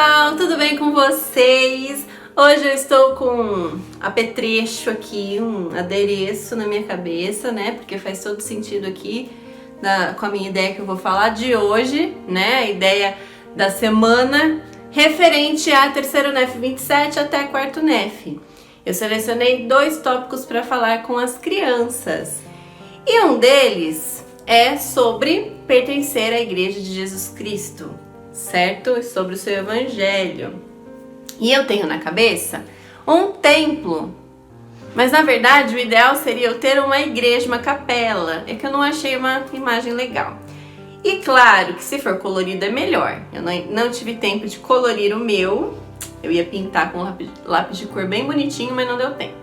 pessoal, tudo bem com vocês? Hoje eu estou com um apetrecho aqui, um adereço na minha cabeça, né? Porque faz todo sentido aqui com a minha ideia que eu vou falar de hoje, né? A ideia da semana referente à terceiro NEF 27 até quarto NEF. Eu selecionei 2 tópicos para falar com as crianças. E um deles é sobre pertencer à Igreja de Jesus Cristo, certo? Sobre o seu evangelho. E eu tenho na cabeça um templo, mas na verdade o ideal seria eu ter uma igreja, uma capela. É que eu não achei uma imagem legal. E claro que se for colorido é melhor. Eu não tive tempo de colorir o meu. Eu ia pintar com lápis de cor bem bonitinho, mas não deu tempo.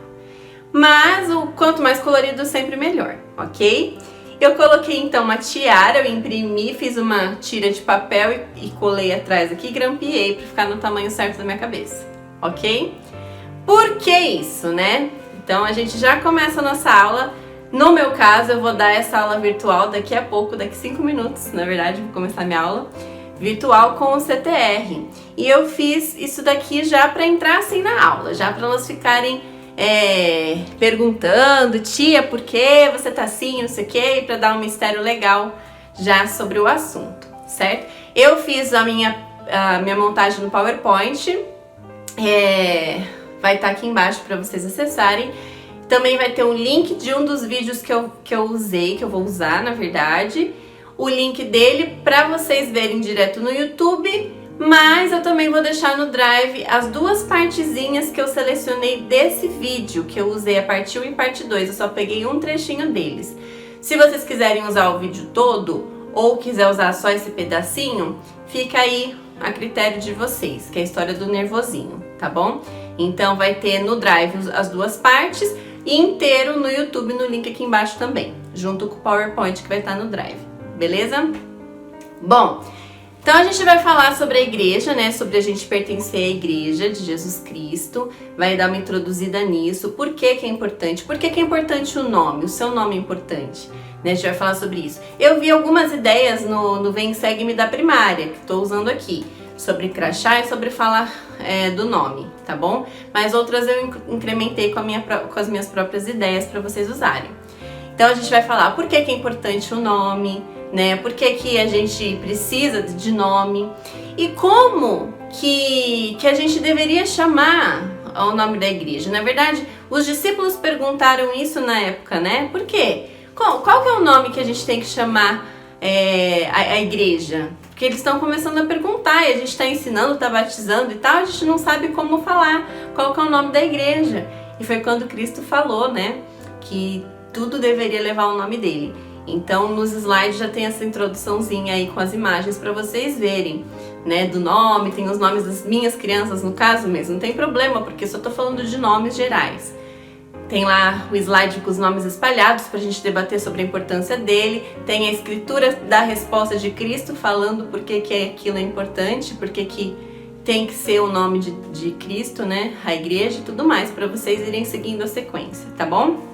Mas o quanto mais colorido sempre melhor, ok? Eu coloquei então uma tiara, eu imprimi, fiz uma tira de papel e colei atrás aqui, grampeei para ficar no tamanho certo da minha cabeça, ok? Por que isso, né? Então a gente já começa a nossa aula. No meu caso, eu vou dar essa aula virtual daqui a pouco, daqui 5 minutos, na verdade, vou começar minha aula virtual com o CTR. E eu fiz isso daqui já para entrar assim na aula, já para elas ficarem perguntando, tia, por que você tá assim, não sei o que, para dar um mistério legal já sobre o assunto, certo? Eu fiz a minha montagem no PowerPoint, vai estar aqui embaixo para vocês acessarem. Também vai ter um link de um dos vídeos que eu usei, que eu vou usar, na verdade, o link dele para vocês verem direto no YouTube. Mas eu também vou deixar no Drive as 2 partezinhas que eu selecionei desse vídeo, que eu usei a parte 1 e parte 2, eu só peguei um trechinho deles. Se vocês quiserem usar o vídeo todo, ou quiser usar só esse pedacinho, fica aí a critério de vocês, que é a história do nervosinho, tá bom? Então vai ter no Drive as 2 partes, e inteiro no YouTube, no link aqui embaixo também, junto com o PowerPoint que vai estar no Drive, beleza? Bom, então a gente vai falar sobre a igreja, né? Sobre a gente pertencer à Igreja de Jesus Cristo. Vai dar uma introduzida nisso. Por que que é importante? Por que que é importante o nome? O seu nome é importante, né? A gente vai falar sobre isso. Eu vi algumas ideias no Vem Segue-me da primária, que estou usando aqui, sobre crachá e sobre falar do nome, tá bom? Mas outras eu incrementei com as minhas próprias ideias para vocês usarem. Então a gente vai falar por que que é importante o nome, né? Por que que a gente precisa de nome e como que a gente deveria chamar o nome da igreja. Na verdade, os discípulos perguntaram isso na época, né? Por quê? Qual que é o nome que a gente tem que chamar a igreja? Porque eles estão começando a perguntar e a gente está ensinando, está batizando e tal, a gente não sabe como falar, qual que é o nome da igreja. E foi quando Cristo falou, né? Que tudo deveria levar o nome dele. Então, nos slides já tem essa introduçãozinha aí com as imagens para vocês verem, né, do nome, tem os nomes das minhas crianças no caso mesmo, não tem problema, porque eu só tô falando de nomes gerais. Tem lá o slide com os nomes espalhados pra gente debater sobre a importância dele, tem a escritura da resposta de Cristo falando por que que aquilo é importante, por que que tem que ser o nome de Cristo, né, a igreja e tudo mais, para vocês irem seguindo a sequência, tá bom?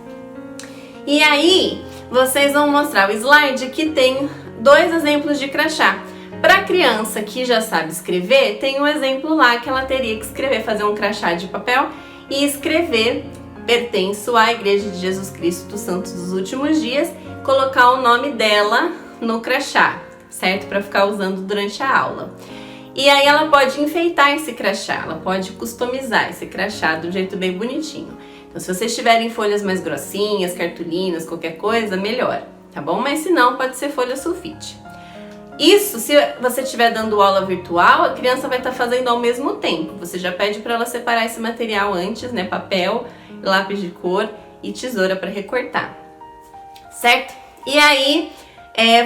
E aí, vocês vão mostrar o slide que tem 2 exemplos de crachá. Para a criança que já sabe escrever, tem um exemplo lá que ela teria que escrever, fazer um crachá de papel e escrever pertenço à Igreja de Jesus Cristo dos Santos dos Últimos Dias, colocar o nome dela no crachá, certo? Para ficar usando durante a aula. E aí ela pode enfeitar esse crachá, ela pode customizar esse crachá de um jeito bem bonitinho. Então, se vocês tiverem folhas mais grossinhas, cartolinas, qualquer coisa, melhor, tá bom? Mas se não, pode ser folha sulfite. Isso, se você estiver dando aula virtual, a criança vai estar fazendo ao mesmo tempo. Você já pede para ela separar esse material antes, né? Papel, lápis de cor e tesoura para recortar, certo? E aí,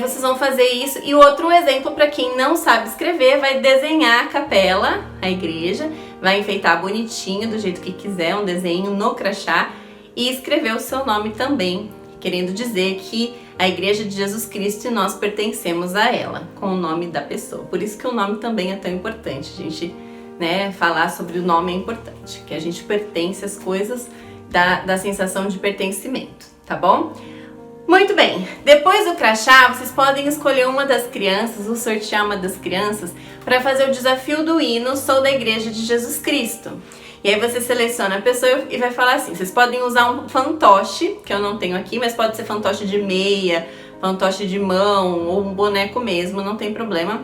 vocês vão fazer isso. E outro exemplo para quem não sabe escrever, vai desenhar a capela, a igreja, vai enfeitar bonitinho, do jeito que quiser, um desenho no crachá e escrever o seu nome também, querendo dizer que a Igreja de Jesus Cristo e nós pertencemos a ela, com o nome da pessoa. Por isso que o nome também é tão importante, a gente, né, falar sobre o nome é importante, que a gente pertence às coisas, da sensação de pertencimento, tá bom? Muito bem, depois do crachá, vocês podem escolher uma das crianças ou sortear uma das crianças para fazer o desafio do hino Sou da Igreja de Jesus Cristo. E aí você seleciona a pessoa e vai falar assim, vocês podem usar um fantoche, que eu não tenho aqui, mas pode ser fantoche de meia, fantoche de mão ou um boneco mesmo, não tem problema,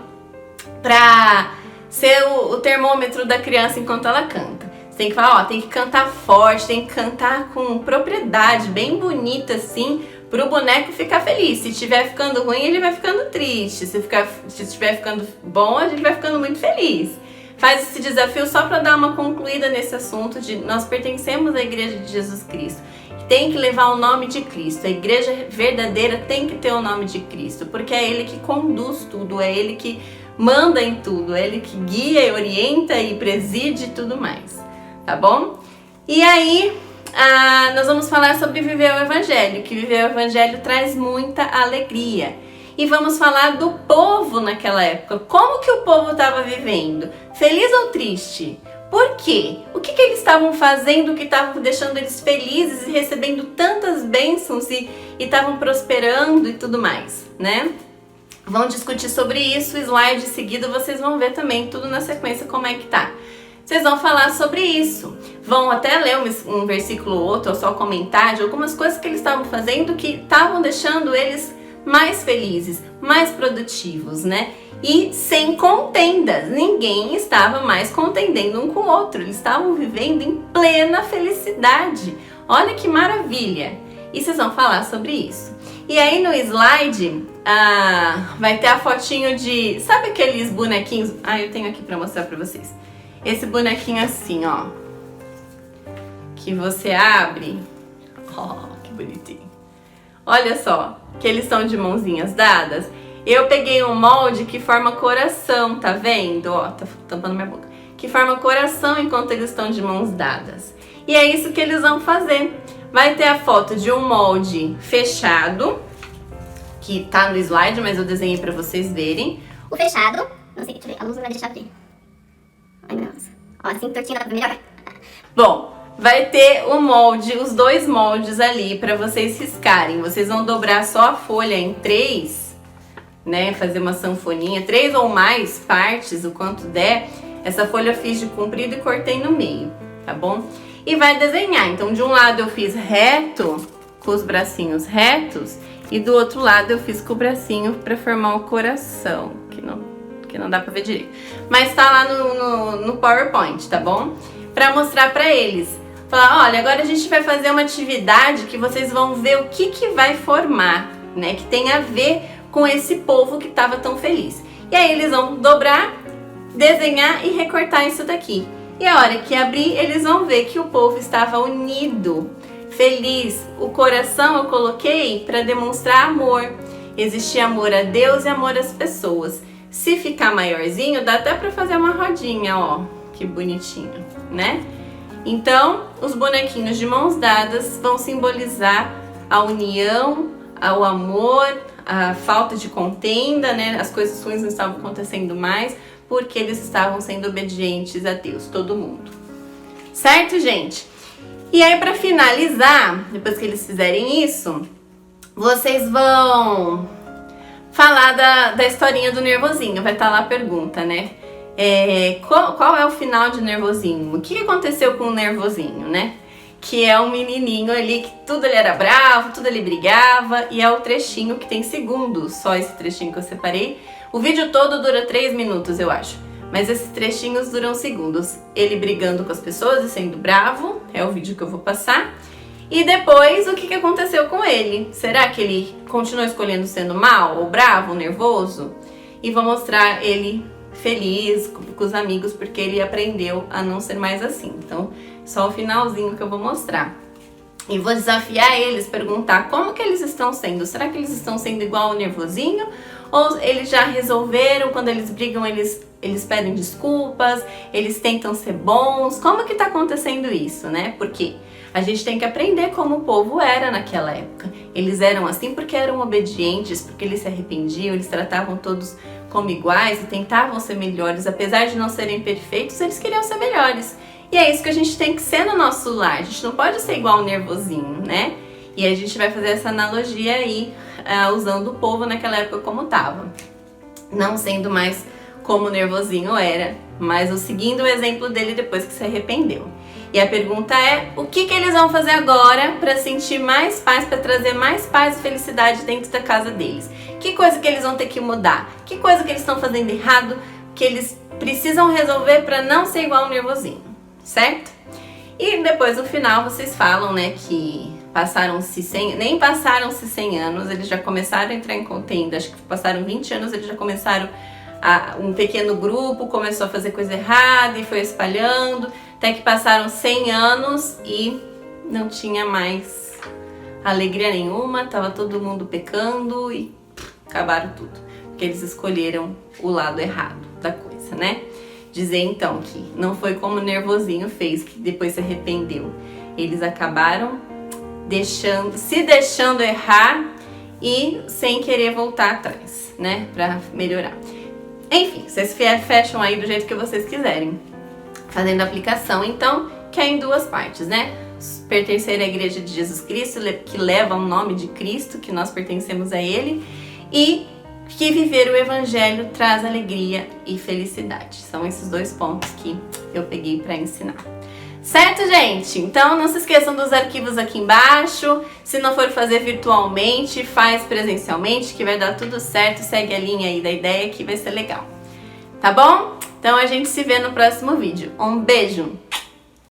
pra ser o termômetro da criança enquanto ela canta. Você tem que falar, ó, tem que cantar forte, tem que cantar com propriedade, bem bonita assim, pro boneco ficar feliz. Se estiver ficando ruim, ele vai ficando triste. Se estiver ficando bom, a gente vai ficando muito feliz. Faz esse desafio só para dar uma concluída nesse assunto de nós pertencemos à Igreja de Jesus Cristo. Tem que levar o nome de Cristo. A igreja verdadeira tem que ter o nome de Cristo, porque é Ele que conduz tudo, é Ele que manda em tudo, é Ele que guia, e orienta e preside e tudo mais, tá bom? E aí, nós vamos falar sobre viver o Evangelho, que viver o Evangelho traz muita alegria. E vamos falar do povo naquela época. Como que o povo estava vivendo? Feliz ou triste? Por quê? O que eles estavam fazendo que estavam deixando eles felizes e recebendo tantas bênçãos e estavam prosperando e tudo mais, né? Vamos discutir sobre isso, slide seguido vocês vão ver também tudo na sequência como é que tá. Vocês vão falar sobre isso, vão até ler um versículo ou outro, ou só comentar de algumas coisas que eles estavam fazendo que estavam deixando eles mais felizes, mais produtivos, né? E sem contendas, ninguém estava mais contendendo um com o outro, eles estavam vivendo em plena felicidade. Olha que maravilha! E vocês vão falar sobre isso. E aí no slide vai ter a fotinho de, sabe aqueles bonequinhos? Eu tenho aqui para mostrar para vocês. Esse bonequinho assim, ó, que você abre, que bonitinho. Olha só, que eles são de mãozinhas dadas. Eu peguei um molde que forma coração, tá vendo? Ó, tá tampando minha boca. Que forma coração enquanto eles estão de mãos dadas. E é isso que eles vão fazer. Vai ter a foto de um molde fechado, que tá no slide, mas eu desenhei pra vocês verem. O fechado, não sei, deixa eu ver, a luz não vai deixar abrir. Ai, meu Deus. Ó, assim, tortinho dá pra melhorar. Bom, vai ter o molde, os dois moldes ali pra vocês riscarem. Vocês vão dobrar só a folha em 3, né? Fazer uma sanfoninha, 3 ou mais partes, o quanto der. Essa folha eu fiz de comprido e cortei no meio, tá bom? E vai desenhar. Então, de um lado eu fiz reto, com os bracinhos retos, e do outro lado eu fiz com o bracinho pra formar o coração, que não dá pra ver direito. Mas tá lá no PowerPoint, tá bom? Pra mostrar pra eles. Falar, olha, agora a gente vai fazer uma atividade que vocês vão ver o que vai formar, né? Que tem a ver com esse povo que estava tão feliz. E aí eles vão dobrar, desenhar e recortar isso daqui. E a hora que abrir, eles vão ver que o povo estava unido, feliz. O coração eu coloquei para demonstrar amor. Existia amor a Deus e amor às pessoas. Se ficar maiorzinho, dá até para fazer uma rodinha, ó. Que bonitinho, né? Então, os bonequinhos de mãos dadas vão simbolizar a união, o amor, a falta de contenda, né? As coisas ruins não estavam acontecendo mais porque eles estavam sendo obedientes a Deus, todo mundo. Certo, gente? E aí, para finalizar, depois que eles fizerem isso, vocês vão falar da historinha do Nervosinho. Vai estar lá a pergunta, né? Qual é o final de Nervosinho? O que aconteceu com o Nervosinho, né? Que é um menininho ali que tudo ele era bravo, tudo ele brigava, e é o trechinho que tem segundos, só esse trechinho que eu separei. O vídeo todo dura 3 minutos, eu acho, mas esses trechinhos duram segundos. Ele brigando com as pessoas e sendo bravo, é o vídeo que eu vou passar. E depois, o que aconteceu com ele? Será que ele continuou escolhendo sendo mal, ou bravo, ou nervoso? E vou mostrar ele feliz com os amigos, porque ele aprendeu a não ser mais assim. Então, só o finalzinho que eu vou mostrar. E vou desafiar eles, perguntar como que eles estão sendo. Será que eles estão sendo igual ao Nervosinho? Ou eles já resolveram, quando eles brigam, eles pedem desculpas, eles tentam ser bons? Como que tá acontecendo isso, né? Porque a gente tem que aprender como o povo era naquela época. Eles eram assim porque eram obedientes, porque eles se arrependiam, eles tratavam todos como iguais e tentavam ser melhores. Apesar de não serem perfeitos, eles queriam ser melhores. E é isso que a gente tem que ser no nosso lar. A gente não pode ser igual ao Nervosinho, né? E a gente vai fazer essa analogia aí, usando o povo naquela época como tava. Não sendo mais como o nervosinho era, mas seguindo o exemplo dele depois que se arrependeu. E a pergunta é, o que eles vão fazer agora para sentir mais paz, para trazer mais paz e felicidade dentro da casa deles? Que coisa que eles vão ter que mudar? Que coisa que eles estão fazendo errado, que eles precisam resolver para não ser igual ao nervosinho, certo? E depois no final vocês falam, né, que nem passaram-se 100 anos, eles já começaram a entrar em contenda, acho que passaram 20 anos, eles já começaram um pequeno grupo começou a fazer coisa errada e foi espalhando, até que passaram 100 anos e não tinha mais alegria nenhuma, tava todo mundo pecando e acabaram tudo, porque eles escolheram o lado errado da coisa, né? Dizer então que não foi como o nervosinho fez, que depois se arrependeu. Eles acabaram se deixando errar e sem querer voltar atrás, né? Pra melhorar. Enfim, vocês fecham aí do jeito que vocês quiserem. Fazendo a aplicação, então, que é em duas partes, né? Pertencer à Igreja de Jesus Cristo, que leva o nome de Cristo, que nós pertencemos a Ele, e que viver o Evangelho traz alegria e felicidade. São esses dois pontos que eu peguei para ensinar. Certo, gente? Então não se esqueçam dos arquivos aqui embaixo. Se não for fazer virtualmente, faz presencialmente, que vai dar tudo certo. Segue a linha aí da ideia que vai ser legal. Tá bom? Então a gente se vê no próximo vídeo. Um beijo!